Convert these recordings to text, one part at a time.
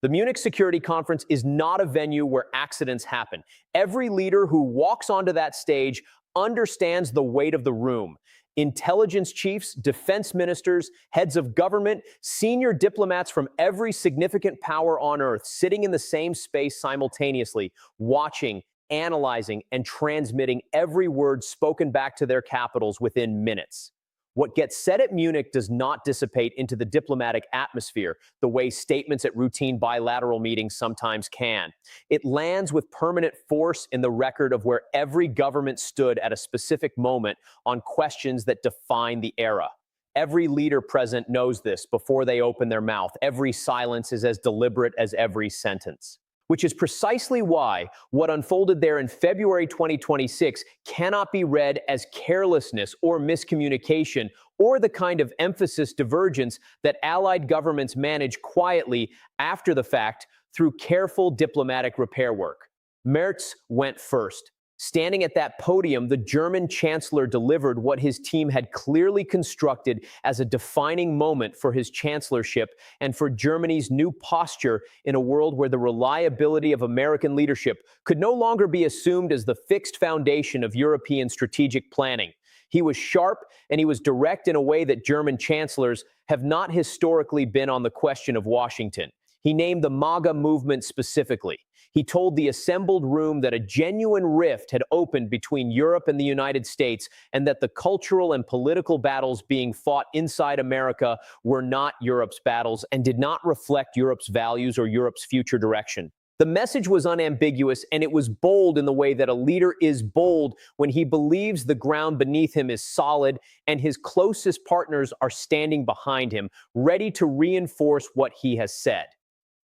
The Munich Security Conference is not a venue where accidents happen. Every leader who walks onto that stage understands the weight of the room. Intelligence chiefs, defense ministers, heads of government, senior diplomats from every significant power on earth sitting in the same space simultaneously, watching, analyzing, and transmitting every word spoken back to their capitals within minutes. What gets said at Munich does not dissipate into the diplomatic atmosphere the way statements at routine bilateral meetings sometimes can. It lands with permanent force in the record of where every government stood at a specific moment on questions that define the era. Every leader present knows this before they open their mouth. Every silence is as deliberate as every sentence. Which is precisely why what unfolded there in February 2026 cannot be read as carelessness or miscommunication or the kind of emphasis divergence that allied governments manage quietly after the fact through careful diplomatic repair work. Merz went first. Standing at that podium, the German chancellor delivered what his team had clearly constructed as a defining moment for his chancellorship and for Germany's new posture in a world where the reliability of American leadership could no longer be assumed as the fixed foundation of European strategic planning. He was sharp and he was direct in a way that German chancellors have not historically been on the question of Washington. He named the MAGA movement specifically. He told the assembled room that a genuine rift had opened between Europe and the United States and that the cultural and political battles being fought inside America were not Europe's battles and did not reflect Europe's values or Europe's future direction. The message was unambiguous and it was bold in the way that a leader is bold when he believes the ground beneath him is solid and his closest partners are standing behind him, ready to reinforce what he has said.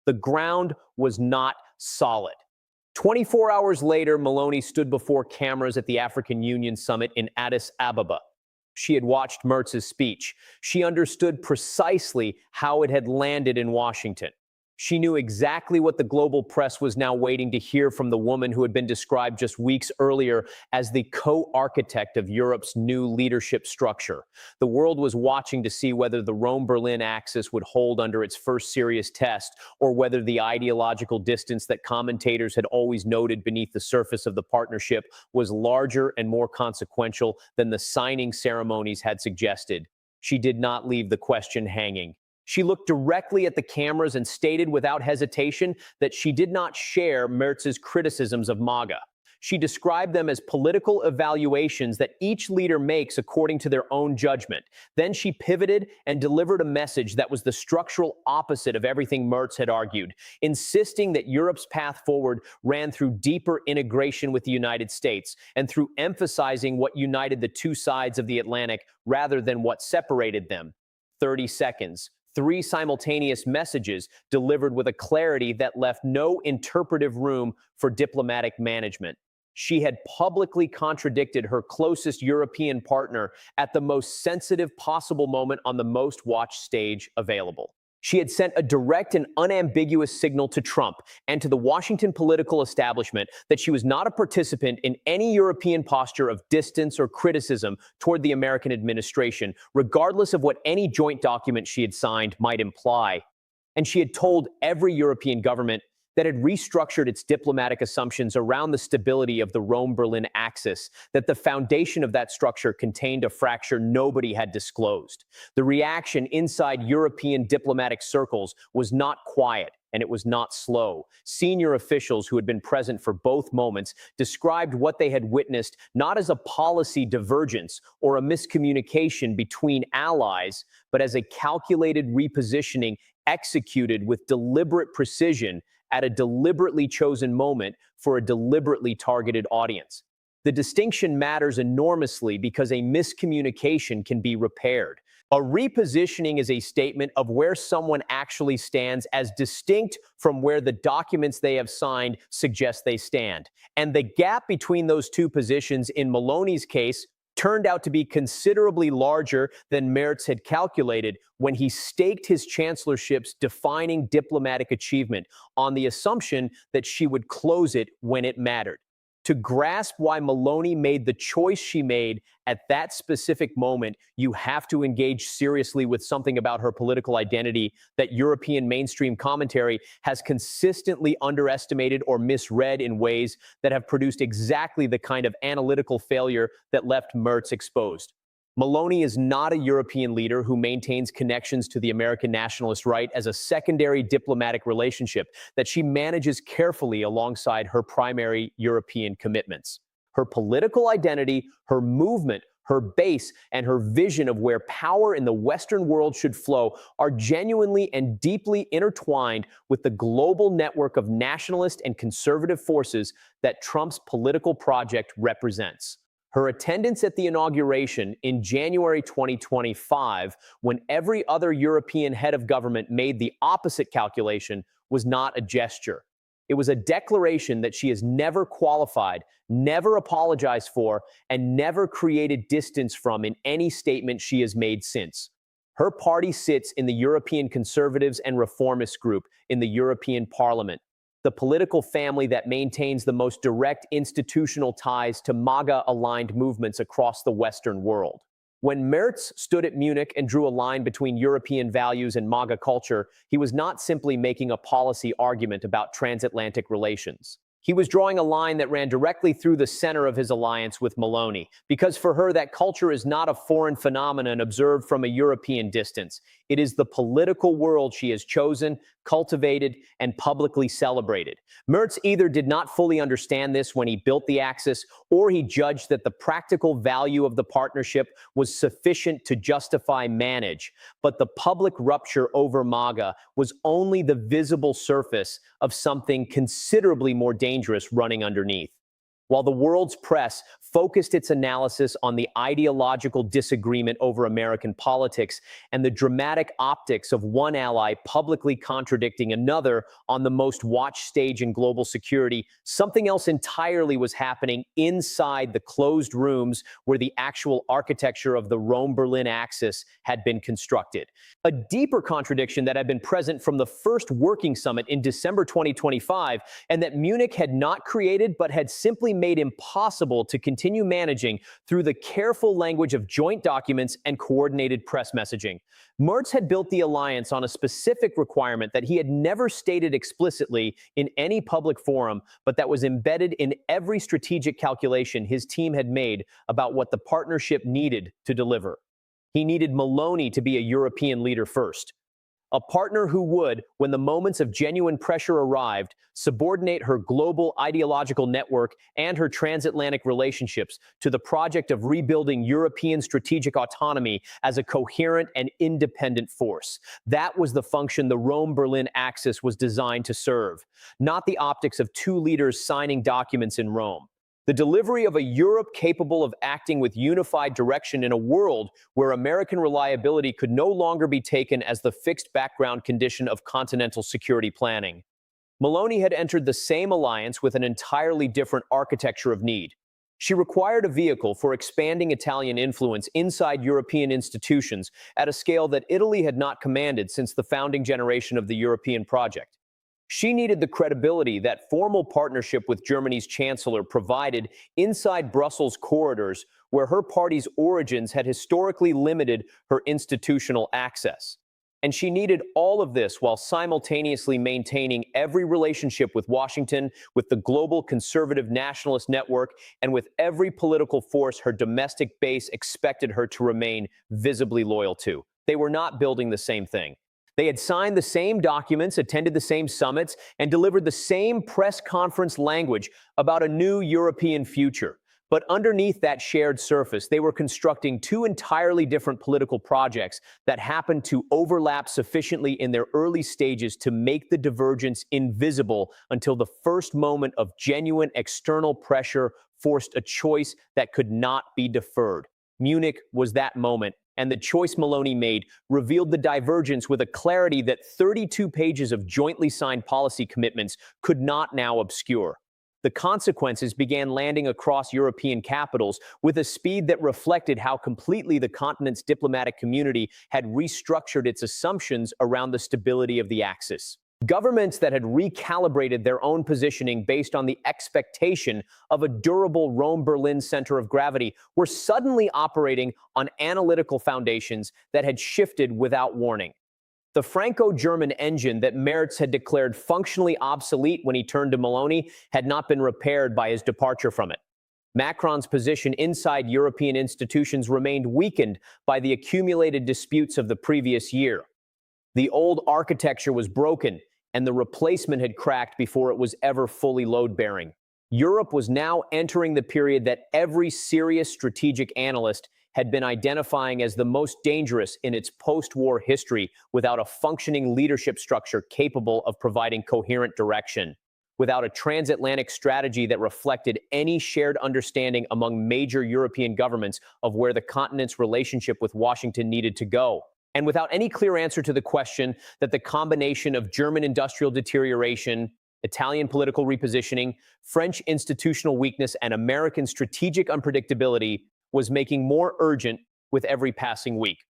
The ground was not solid. 24 hours later, Meloni stood before cameras at the African Union summit in Addis Ababa. She had watched Merz's speech. She understood precisely how it had landed in Washington. She knew exactly what the global press was now waiting to hear from the woman who had been described just weeks earlier as the co-architect of Europe's new leadership structure. The world was watching to see whether the Rome-Berlin axis would hold under its first serious test, or whether the ideological distance that commentators had always noted beneath the surface of the partnership was larger and more consequential than the signing ceremonies had suggested. She did not leave the question hanging. She looked directly at the cameras and stated without hesitation that she did not share Merz's criticisms of MAGA. She described them as political evaluations that each leader makes according to their own judgment. Then she pivoted and delivered a message that was the structural opposite of everything Merz had argued, insisting that Europe's path forward ran through deeper integration with the United States and through emphasizing what united the two sides of the Atlantic rather than what separated them. 30 seconds. 3 simultaneous messages delivered with a clarity that left no interpretive room for diplomatic management. She had publicly contradicted her closest European partner at the most sensitive possible moment on the most watched stage available. She had sent a direct and unambiguous signal to Trump and to the Washington political establishment that she was not a participant in any European posture of distance or criticism toward the American administration, regardless of what any joint document she had signed might imply. And she had told every European government that had restructured its diplomatic assumptions around the stability of the Rome-Berlin axis, that the foundation of that structure contained a fracture nobody had disclosed. The reaction inside European diplomatic circles was not quiet, and it was not slow. Senior officials who had been present for both moments described what they had witnessed not as a policy divergence or a miscommunication between allies, but as a calculated repositioning executed with deliberate precision at a deliberately chosen moment for a deliberately targeted audience. The distinction matters enormously because a miscommunication can be repaired. A repositioning is a statement of where someone actually stands as distinct from where the documents they have signed suggest they stand. And the gap between those two positions in Meloni's case turned out to be considerably larger than Merz had calculated when he staked his chancellorship's defining diplomatic achievement on the assumption that she would close it when it mattered. To grasp why Meloni made the choice she made at that specific moment, you have to engage seriously with something about her political identity that European mainstream commentary has consistently underestimated or misread in ways that have produced exactly the kind of analytical failure that left Merz exposed. Meloni is not a European leader who maintains connections to the American nationalist right as a secondary diplomatic relationship that she manages carefully alongside her primary European commitments. Her political identity, her movement, her base, and her vision of where power in the Western world should flow are genuinely and deeply intertwined with the global network of nationalist and conservative forces that Trump's political project represents. Her attendance at the inauguration in January 2025, when every other European head of government made the opposite calculation, was not a gesture. It was a declaration that she has never qualified, never apologized for, and never created distance from in any statement she has made since. Her party sits in the European Conservatives and Reformists group in the European Parliament, the political family that maintains the most direct institutional ties to MAGA-aligned movements across the Western world. When Merz stood at Munich and drew a line between European values and MAGA culture, he was not simply making a policy argument about transatlantic relations. He was drawing a line that ran directly through the center of his alliance with Meloni, because for her, that culture is not a foreign phenomenon observed from a European distance. It is the political world she has chosen, cultivated, and publicly celebrated. Merz either did not fully understand this when he built the Axis, or he judged that the practical value of the partnership was sufficient to justify manage. But the public rupture over MAGA was only the visible surface of something considerably more dangerous running underneath. While the world's press focused its analysis on the ideological disagreement over American politics and the dramatic optics of one ally publicly contradicting another on the most watched stage in global security, something else entirely was happening inside the closed rooms where the actual architecture of the Rome-Berlin axis had been constructed. A deeper contradiction that had been present from the first working summit in December 2025, and that Munich had not created but had simply made impossible to continue managing through the careful language of joint documents and coordinated press messaging. Merz had built the alliance on a specific requirement that he had never stated explicitly in any public forum, but that was embedded in every strategic calculation his team had made about what the partnership needed to deliver. He needed Meloni to be a European leader first. A partner who would, when the moments of genuine pressure arrived, subordinate her global ideological network and her transatlantic relationships to the project of rebuilding European strategic autonomy as a coherent and independent force. That was the function the Rome-Berlin axis was designed to serve, not the optics of two leaders signing documents in Rome. The delivery of a Europe capable of acting with unified direction in a world where American reliability could no longer be taken as the fixed background condition of continental security planning. Meloni had entered the same alliance with an entirely different architecture of need. She required a vehicle for expanding Italian influence inside European institutions at a scale that Italy had not commanded since the founding generation of the European project. She needed the credibility that formal partnership with Germany's chancellor provided inside Brussels corridors where her party's origins had historically limited her institutional access. And she needed all of this while simultaneously maintaining every relationship with Washington, with the global conservative nationalist network, and with every political force her domestic base expected her to remain visibly loyal to. They were not building the same thing. They had signed the same documents, attended the same summits, and delivered the same press conference language about a new European future. But underneath that shared surface, they were constructing two entirely different political projects that happened to overlap sufficiently in their early stages to make the divergence invisible until the first moment of genuine external pressure forced a choice that could not be deferred. Munich was that moment, and the choice Meloni made revealed the divergence with a clarity that 32 pages of jointly signed policy commitments could not now obscure. The consequences began landing across European capitals with a speed that reflected how completely the continent's diplomatic community had restructured its assumptions around the stability of the Axis. Governments that had recalibrated their own positioning based on the expectation of a durable Rome-Berlin center of gravity were suddenly operating on analytical foundations that had shifted without warning. The Franco-German engine that Merz had declared functionally obsolete when he turned to Meloni had not been repaired by his departure from it. Macron's position inside European institutions remained weakened by the accumulated disputes of the previous year. The old architecture was broken, and the replacement had cracked before it was ever fully load-bearing. Europe was now entering the period that every serious strategic analyst had been identifying as the most dangerous in its post-war history, without a functioning leadership structure capable of providing coherent direction, without a transatlantic strategy that reflected any shared understanding among major European governments of where the continent's relationship with Washington needed to go, and without any clear answer to the question that the combination of German industrial deterioration, Italian political repositioning, French institutional weakness, and American strategic unpredictability was making more urgent with every passing week.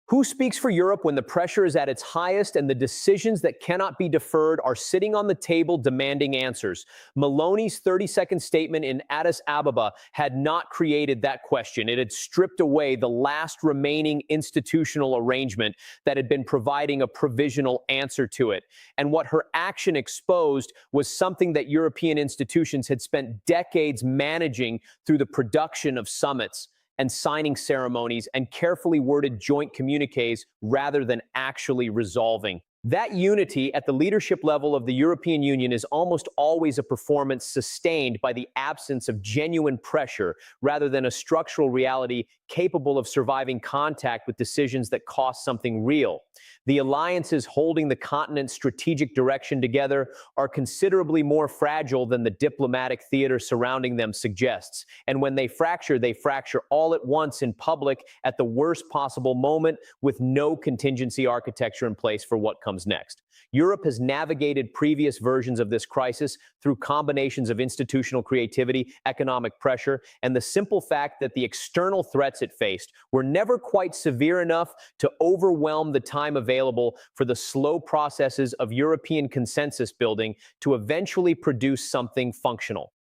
Who speaks for Europe when the pressure is at its highest and the decisions that cannot be deferred are sitting on the table demanding answers? Meloni's 30-second statement in Addis Ababa had not created that question. It had stripped away the last remaining institutional arrangement that had been providing a provisional answer to it. And what her action exposed was something that European institutions had spent decades managing through the production of summits and signing ceremonies and carefully worded joint communiques rather than actually resolving. That unity at the leadership level of the European Union is almost always a performance sustained by the absence of genuine pressure rather than a structural reality capable of surviving contact with decisions that cost something real. The alliances holding the continent's strategic direction together are considerably more fragile than the diplomatic theater surrounding them suggests. And when they fracture all at once in public at the worst possible moment, with no contingency architecture in place for what comes next. Europe has navigated previous versions of this crisis through combinations of institutional creativity, economic pressure, and the simple fact that the external threats it faced were never quite severe enough to overwhelm the time available for the slow processes of European consensus building to eventually produce something functional.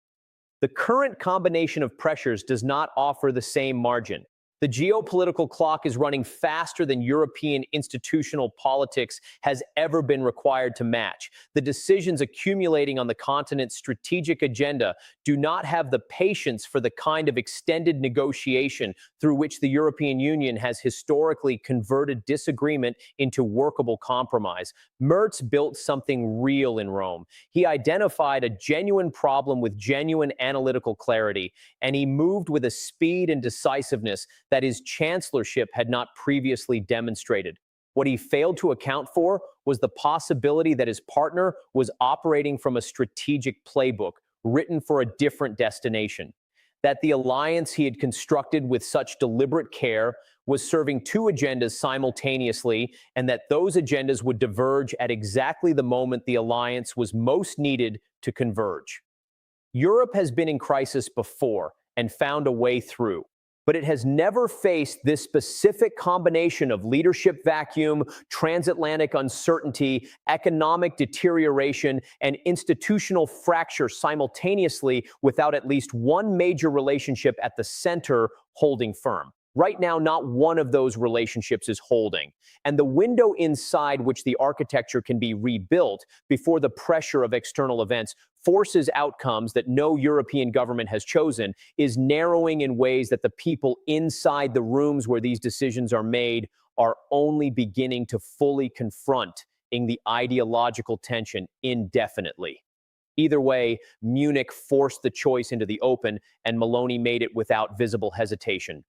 The current combination of pressures does not offer the same margin. The geopolitical clock is running faster than European institutional politics has ever been required to match. The decisions accumulating on the continent's strategic agenda do not have the patience for the kind of extended negotiation through which the European Union has historically converted disagreement into workable compromise. Merz built something real in Rome. He identified a genuine problem with genuine analytical clarity, and he moved with a speed and decisiveness that his chancellorship had not previously demonstrated. What he failed to account for was the possibility that his partner was operating from a strategic playbook written for a different destination, that the alliance he had constructed with such deliberate care was serving two agendas simultaneously, and that those agendas would diverge at exactly the moment the alliance was most needed to converge. Europe has been in crisis before and found a way through, but it has never faced this specific combination of leadership vacuum, transatlantic uncertainty, economic deterioration, and institutional fracture simultaneously without at least one major relationship at the center holding firm. Right now, not one of those relationships is holding. And the window inside which the architecture can be rebuilt before the pressure of external events forces outcomes that no European government has chosen is narrowing in ways that the people inside the rooms where these decisions are made are only beginning to fully confront in the ideological tension indefinitely. Either way, Munich forced the choice into the open, and Meloni made it without visible hesitation.